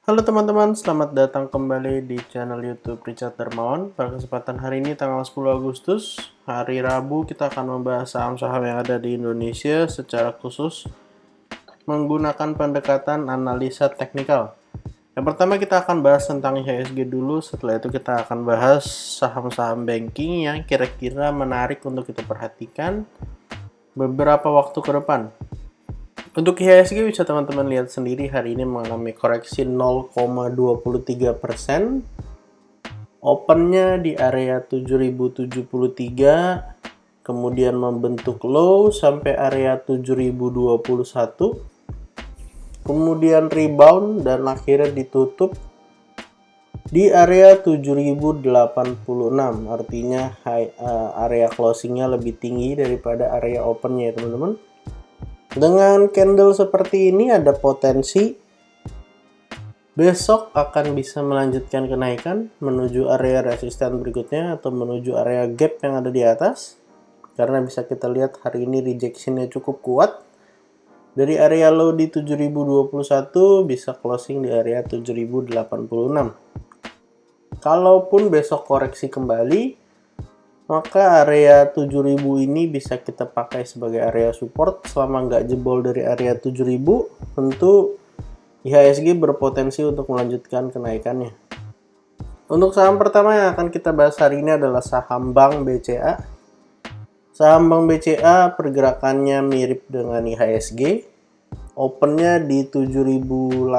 Halo teman-teman, selamat datang kembali di channel YouTube Richard Darmawan. Pada kesempatan hari ini tanggal 10 Agustus, hari Rabu, kita akan membahas saham-saham yang ada di Indonesia secara khusus menggunakan pendekatan analisa teknikal. Yang pertama kita akan bahas tentang IHSG dulu, setelah itu kita akan bahas saham-saham banking yang kira-kira menarik untuk kita perhatikan beberapa waktu ke depan. Untuk IHSG bisa teman-teman lihat sendiri hari ini mengalami koreksi 0,23%. Opennya di area 7073, kemudian membentuk low sampai area 7021, kemudian rebound dan akhirnya ditutup di area 7086. Artinya area closingnya lebih tinggi daripada area opennya ya teman-teman. Dengan candle seperti ini ada potensi besok akan bisa melanjutkan kenaikan menuju area resisten berikutnya atau menuju area gap yang ada di atas. Karena bisa kita lihat hari ini rejectionnya cukup kuat. Dari area low di 7021 bisa closing di area 7086. Kalaupun besok koreksi kembali, maka area 7000 ini bisa kita pakai sebagai area support selama nggak jebol dari area 7000. Tentu IHSG berpotensi untuk melanjutkan kenaikannya. Untuk saham pertama yang akan kita bahas hari ini adalah saham Bank BCA. Saham Bank BCA pergerakannya mirip dengan IHSG. Opennya di 7800,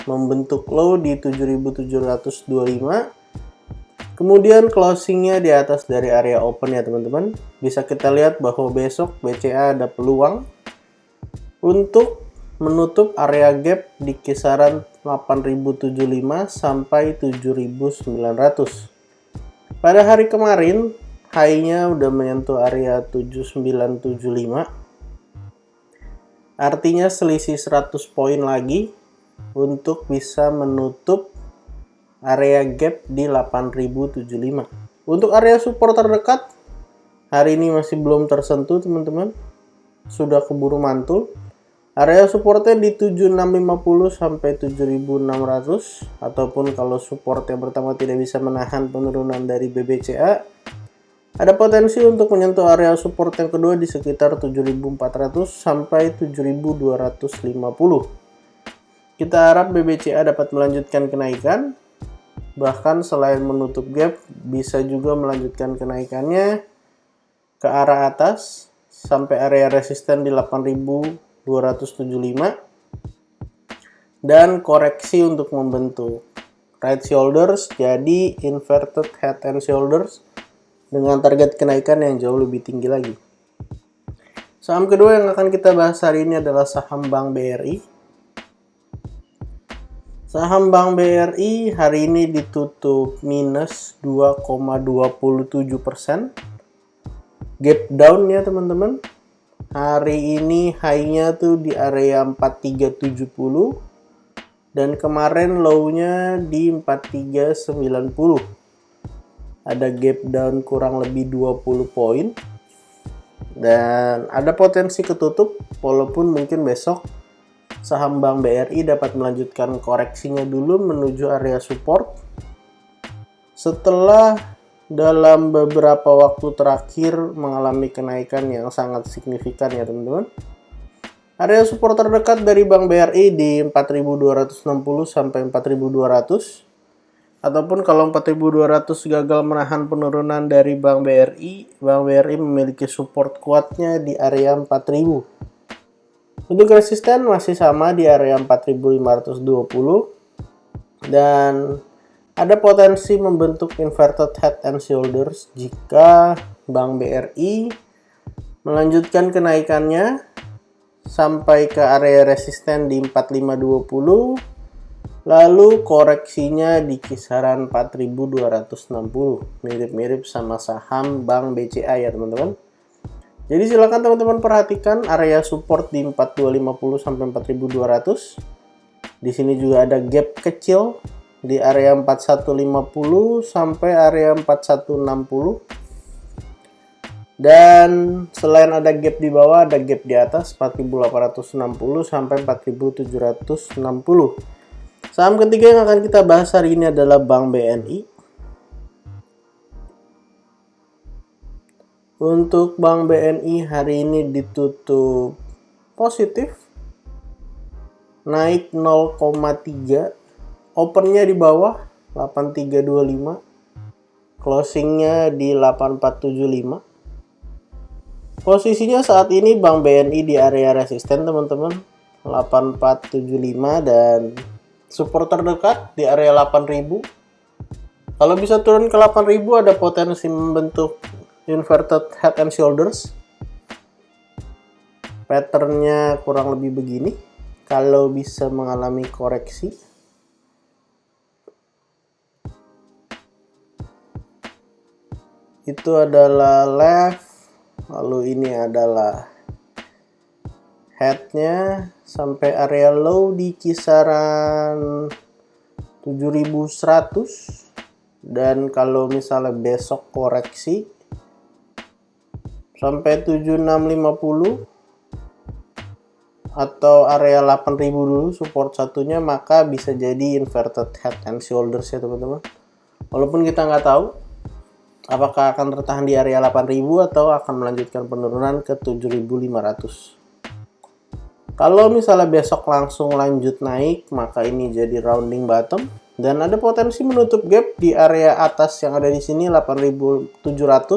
membentuk low di 7725. Kemudian closingnya di atas dari area open ya teman-teman. Bisa kita lihat bahwa besok BCA ada peluang untuk menutup area gap di kisaran 8075 sampai 7900. Pada hari kemarin high-nya udah menyentuh area 7975. Artinya selisih 100 poin lagi untuk bisa menutup area gap di 8075. Untuk area support terdekat hari ini masih belum tersentuh teman-teman. Sudah keburu mantul. Area supportnya di 7650 sampai 7600, ataupun kalau support yang pertama tidak bisa menahan penurunan dari BBCA, ada potensi untuk menyentuh area support yang kedua di sekitar 7400 sampai 7250. Kita harap BBCA dapat melanjutkan kenaikan. Bahkan selain menutup gap, bisa juga melanjutkan kenaikannya ke arah atas sampai area resisten di 8275 dan koreksi untuk membentuk right shoulders jadi inverted head and shoulders dengan target kenaikan yang jauh lebih tinggi lagi. Saham kedua yang akan kita bahas hari ini adalah saham Bank BRI. Saham Bank BRI hari ini ditutup minus 2,27%. Gap down ya teman-teman. Hari ini high-nya tuh di area 4370 dan kemarin low-nya di 4390. Ada gap down kurang lebih 20 poin. Dan ada potensi ketutup walaupun mungkin besok saham Bank BRI dapat melanjutkan koreksinya dulu menuju area support setelah dalam beberapa waktu terakhir mengalami kenaikan yang sangat signifikan ya teman-teman. Area support terdekat dari Bank BRI di 4260 sampai 4200, ataupun kalau 4200 gagal menahan penurunan dari Bank BRI memiliki support kuatnya di area 4000. Untuk resisten masih sama di area 4520 dan ada potensi membentuk inverted head and shoulders jika Bank BRI melanjutkan kenaikannya sampai ke area resisten di 4520, lalu koreksinya di kisaran 4260, mirip-mirip sama saham Bank BCA ya teman-teman. Jadi silakan teman-teman perhatikan area support di 4250 sampai 4200. Di sini juga ada gap kecil di area 4150 sampai area 4160. Dan selain ada gap di bawah, ada gap di atas 4860 sampai 4760. Saham ketiga yang akan kita bahas hari ini adalah Bank BNI. Untuk Bank BNI hari ini ditutup positif, naik 0,3, opennya di bawah 8325, closingnya di 8475. Posisinya saat ini Bank BNI di area resisten teman-teman, 8475, dan support terdekat di area 8000. Kalau bisa turun ke 8000 ada potensi membentuk inverted head and shoulders. Patternnya kurang lebih begini. Kalau bisa mengalami koreksi, itu adalah left, lalu ini adalah headnya sampai area low di kisaran 7100, dan kalau misalnya besok koreksi sampai 7650 atau area 8000 dulu support satunya, maka bisa jadi inverted head and shoulders ya teman-teman. Walaupun kita nggak tahu apakah akan tertahan di area 8000 atau akan melanjutkan penurunan ke 7500. Kalau misalnya besok langsung lanjut naik, maka ini jadi rounding bottom dan ada potensi menutup gap di area atas yang ada di sini 8700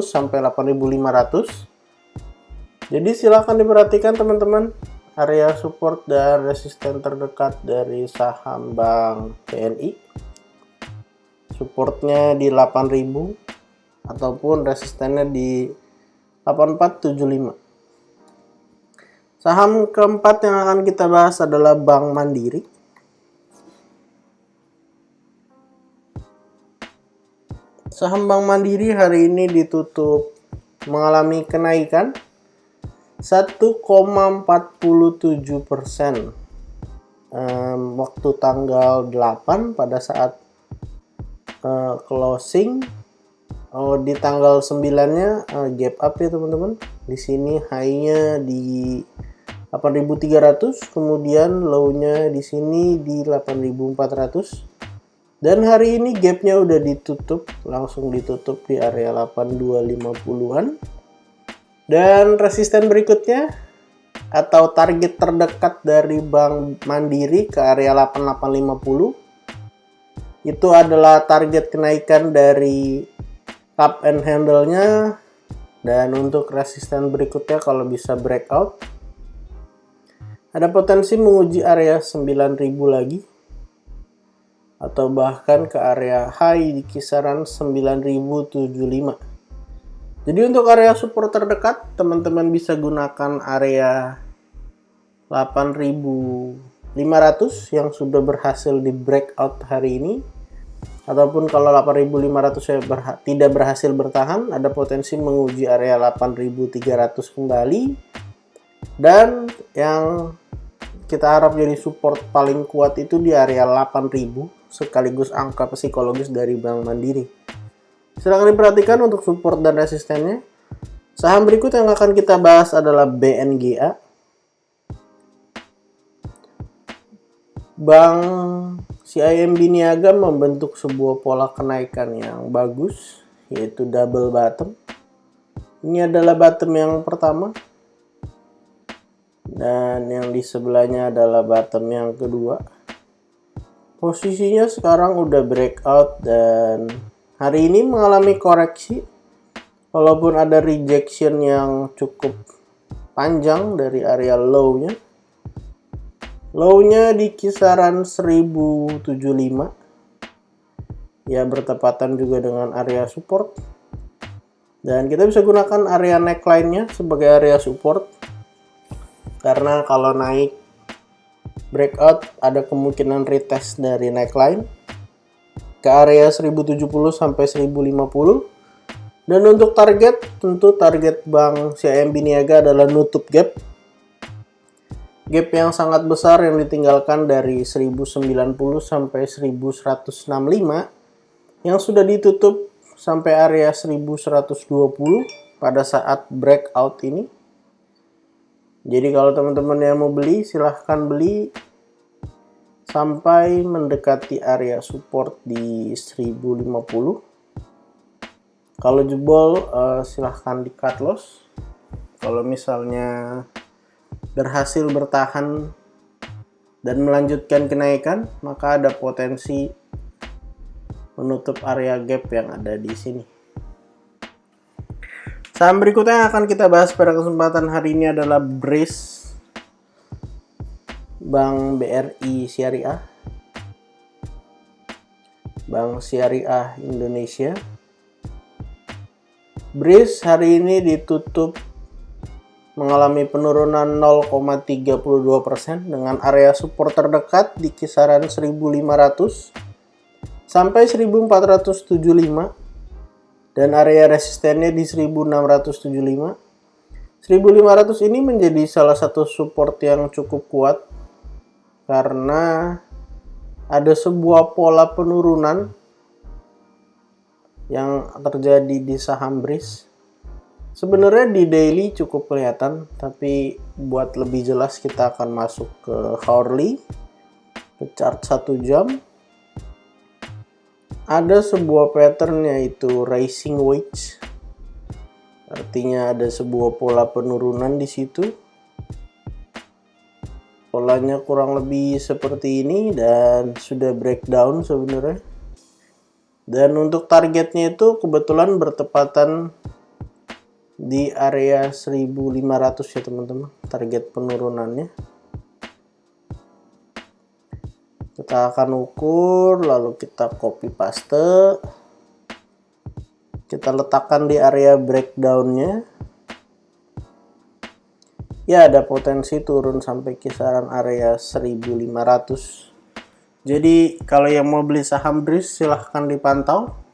sampai 8500. Jadi silakan diperhatikan teman-teman, area support dan resisten terdekat dari saham Bank BNI. Supportnya di 8000 ataupun resistennya di 8475. Saham keempat yang akan kita bahas adalah Bank Mandiri. Saham Bank Mandiri hari ini ditutup mengalami kenaikan 1,47%. Waktu tanggal 8 pada saat closing. Di tanggal 9-nya gap up ya teman-teman. Di sini high-nya di 8.300, kemudian low-nya di sini di 8.400. Dan hari ini gap-nya udah ditutup, langsung ditutup di area 8250-an. Dan resisten berikutnya atau target terdekat dari Bank Mandiri ke area 8850. Itu adalah target kenaikan dari cup and handle-nya. Dan untuk resisten berikutnya kalau bisa breakout, ada potensi menguji area 9000 lagi atau bahkan ke area high di kisaran 9075. Jadi untuk area support terdekat teman-teman bisa gunakan area 8500 yang sudah berhasil di breakout hari ini. Ataupun kalau 8500 tidak berhasil bertahan, ada potensi menguji area 8300 kembali. Dan yang kita harap jadi support paling kuat itu di area 8000, sekaligus angka psikologis dari Bank Mandiri. Silahkan diperhatikan untuk support dan resistennya. Saham berikut yang akan kita bahas adalah BNGA. Bank CIMB Niaga membentuk sebuah pola kenaikan yang bagus, yaitu double bottom. Ini adalah bottom yang pertama, dan yang di sebelahnya adalah bottom yang kedua. Posisinya sekarang udah breakout dan hari ini mengalami koreksi, walaupun ada rejection yang cukup panjang dari area low-nya. Low-nya di kisaran 1075. Ya, bertepatan juga dengan area support. Dan kita bisa gunakan area neckline-nya sebagai area support. Karena kalau naik breakout ada kemungkinan retest dari neckline ke area 1070 sampai 1050. Dan untuk target, tentu target Bank CIMB Niaga adalah nutup gap. Gap yang sangat besar yang ditinggalkan dari 1090 sampai 1165 yang sudah ditutup sampai area 1120 pada saat breakout ini. Jadi kalau teman-teman yang mau beli, silahkan beli sampai mendekati area support di 1050. Kalau jebol silahkan di cut loss. Kalau misalnya berhasil bertahan dan melanjutkan kenaikan, maka ada potensi menutup area gap yang ada di sini. Saham berikutnya yang akan kita bahas pada kesempatan hari ini adalah BRIS, Bank BRI Syariah, Bank Syariah Indonesia. BRIS hari ini ditutup mengalami penurunan 0,32% dengan area support terdekat di kisaran 1500 sampai 1475 dan area resistennya di 1675. 1500 ini menjadi salah satu support yang cukup kuat karena ada sebuah pola penurunan yang terjadi di saham BRIS. Sebenarnya di daily cukup kelihatan, tapi buat lebih jelas kita akan masuk ke hourly, ke chart 1 jam. Ada sebuah pattern yaitu rising wedge. Artinya ada sebuah pola penurunan di situ. Polanya kurang lebih seperti ini dan sudah breakdown sebenarnya. Dan untuk targetnya itu kebetulan bertepatan di area 1500 ya teman-teman, target penurunannya. Kita akan ukur, lalu kita copy paste, kita letakkan di area breakdownnya. Ya, ada potensi turun sampai kisaran area 1500. Jadi kalau yang mau beli saham BRIS silahkan dipantau.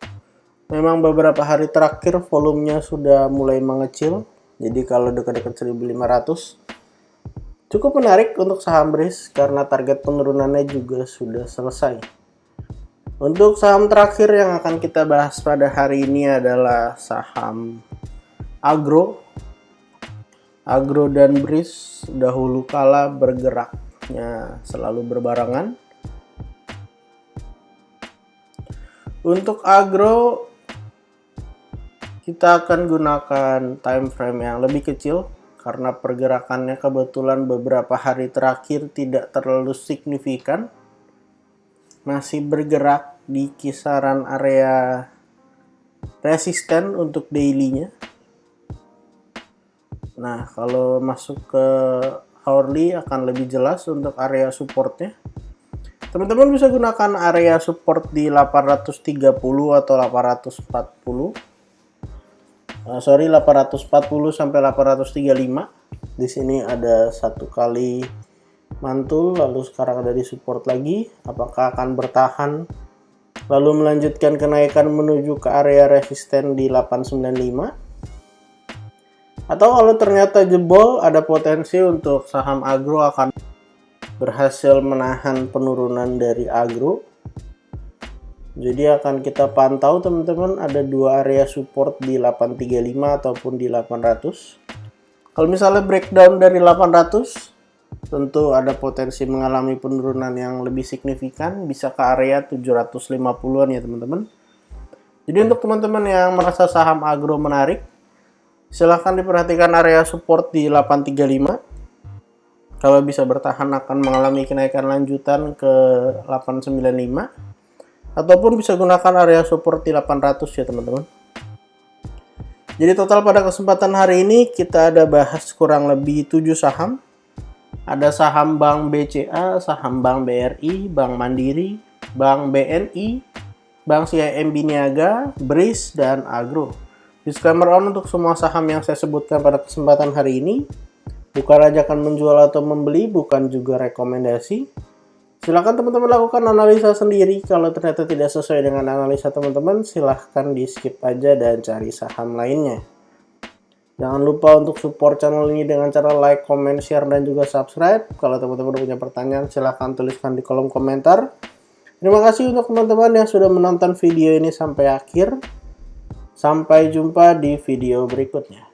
Memang beberapa hari terakhir volumenya sudah mulai mengecil. Jadi kalau dekat-dekat 1500 cukup menarik untuk saham BRIS karena target penurunannya juga sudah selesai. Untuk saham terakhir yang akan kita bahas pada hari ini adalah saham agro. Agro dan BRIS dahulu kala bergeraknya selalu berbarengan. Untuk agro kita akan gunakan time frame yang lebih kecil karena pergerakannya kebetulan beberapa hari terakhir tidak terlalu signifikan. Masih bergerak di kisaran area resisten untuk daily-nya. Nah, kalau masuk ke hourly akan lebih jelas untuk area supportnya. Teman-teman bisa gunakan area support di 830 atau 840. 840 sampai 835. Di sini ada satu kali mantul, lalu sekarang ada di support lagi. Apakah akan bertahan lalu melanjutkan kenaikan menuju ke area resisten di 895? Atau kalau ternyata jebol, ada potensi untuk saham agro akan berhasil menahan penurunan dari agro. Jadi akan kita pantau teman-teman, ada dua area support di 835 ataupun di 800. Kalau misalnya breakdown dari 800, tentu ada potensi mengalami penurunan yang lebih signifikan, bisa ke area 750-an ya teman-teman. Jadi untuk teman-teman yang merasa saham agro menarik, silahkan diperhatikan area support di 835. Kalau bisa bertahan akan mengalami kenaikan lanjutan ke 895. Ataupun bisa gunakan area support di 800 ya teman-teman. Jadi total pada kesempatan hari ini kita ada bahas kurang lebih 7 saham. Ada saham Bank BCA, saham Bank BRI, Bank Mandiri, Bank BNI, Bank CIMB Niaga, BRIS, dan Agro. Disclaimer on untuk semua saham yang saya sebutkan pada kesempatan hari ini. Bukan ajakan menjual atau membeli, bukan juga rekomendasi. Silakan teman-teman lakukan analisa sendiri. Kalau ternyata tidak sesuai dengan analisa teman-teman, silahkan di skip aja dan cari saham lainnya. Jangan lupa untuk support channel ini dengan cara like, comment, share, dan juga subscribe. Kalau teman-teman punya pertanyaan, silahkan tuliskan di kolom komentar. Terima kasih untuk teman-teman yang sudah menonton video ini sampai akhir. Sampai jumpa di video berikutnya.